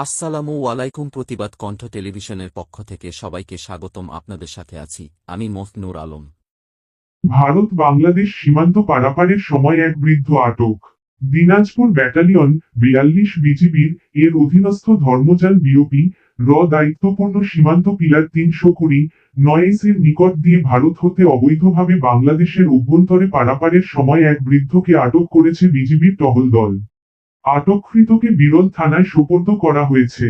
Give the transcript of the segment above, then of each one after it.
আসসালামু আলাইকুম। প্রতিবাদ কণ্ঠ টেলিভিশনের পক্ষ থেকে সবাইকে স্বাগতম। আপনাদের সাথে আছি আমি মফনুর আলম। ভারত বাংলাদেশ সীমান্ত পারাপারের সময় এক বৃদ্ধ আটক। দিনাজপুর ব্যাটালিয়ন ৪২ বিজিবির এর অধীনস্থ ধর্মযান বিওপি দায়িত্বপূর্ণ সীমান্ত পিলার ৩২০ নয়েস এর নিকট দিয়ে ভারত হতে অবৈধভাবে বাংলাদেশের অভ্যন্তরে পারাপারের সময় এক বৃদ্ধকে আটক করেছে বিজিবির টহল দল। আটককৃতকে বিরল থানায় সোপর্দ করা হয়েছে।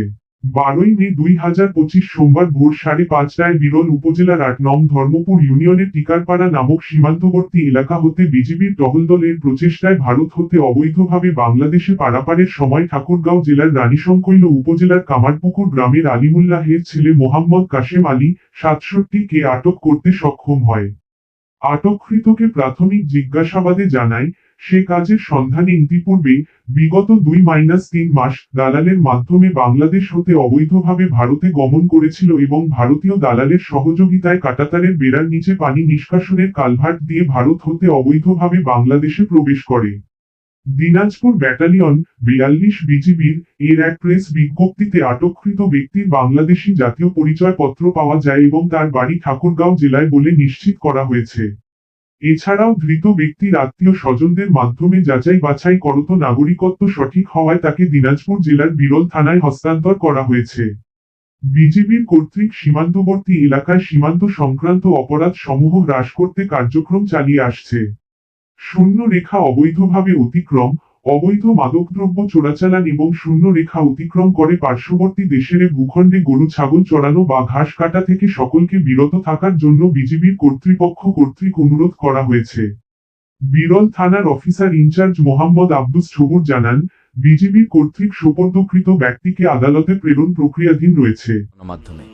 ১২ই মে ২০২৫ সোমবার ভোর ৫:৩০টায় বিরল উপজেলার ৮ নং ধর্মপুর ইউনিয়নের টিকারপাড়া নামক সীমান্তবর্তী এলাকা হতে বিজিবির টহল দলের প্রচেষ্টায় ভারত হতে অবৈধভাবে বাংলাদেশে পারাপারের সময় ঠাকুরগাঁও জেলার রানীশংকৈল উপজেলার কামারপুকুর গ্রামের আলিমুল্লাহের ছেলে মোহাম্মদ কাশেম আলী ৬৭কে আটক করতে সক্ষম হয়। আটককৃতকে প্রাথমিক জিজ্ঞাসাবাদে জানায়, সে কাজের সন্ধানে ইতিপূর্বে বিগত ২-৩ মাস দালালের মাধ্যমে বাংলাদেশ হতে অবৈধভাবে ভারতে গমন করেছিল এবং ভারতীয় দালালের সহযোগিতায় কাঁটাতারের বেড়ার নিচে পানি নিষ্কাশনের কালভার্ট দিয়ে ভারত হতে অবৈধভাবে বাংলাদেশে প্রবেশ করে। দিনাজপুর ব্যাটালিয়ন ৪২ বিজিবির এর এক প্রেস বিজ্ঞপ্তিতে আটককৃত ব্যক্তির বাংলাদেশি জাতীয় পরিচয়পত্র পাওয়া যায় এবং তার বাড়ি ঠাকুরগাঁও জেলায় বলে নিশ্চিত করা হয়েছে। এছাড়াও ধৃত ব্যক্তির আত্মীয় স্বজনদের মাধ্যমে যাচাই বাছাই করত নাগরিকত্ব সঠিক হওয়ায় তাকে দিনাজপুর জেলার বিরল থানায় হস্তান্তর করা হয়েছে। বিজিবির কর্তৃক সীমান্তবর্তী এলাকায় সীমান্ত সংক্রান্ত অপরাধ সমূহ হ্রাস করতে কার্যক্রম চালিয়ে আসছে। শূন্য রেখা অবৈধভাবে অতিক্রম, অবৈধ মাদকদ্রব্য চোরাচালান এবং শূন্য রেখা অতিক্রম করে পার্শ্ববর্তী দেশের ভূখণ্ডে গরু ছাগল চড়ানো বা ঘাস কাটা থেকে সকলকে বিরত থাকার জন্য বিজিবির কর্তৃপক্ষ কর্তৃক অনুরোধ করা হয়েছে। বিরল থানার অফিসার ইনচার্জ মোহাম্মদ আব্দুস সবুর জানান, বিজিবির কর্তৃক সোপর্দকৃত ব্যক্তিকে আদালতে প্রেরণ প্রক্রিয়াধীন রয়েছে। গণমাধ্যমে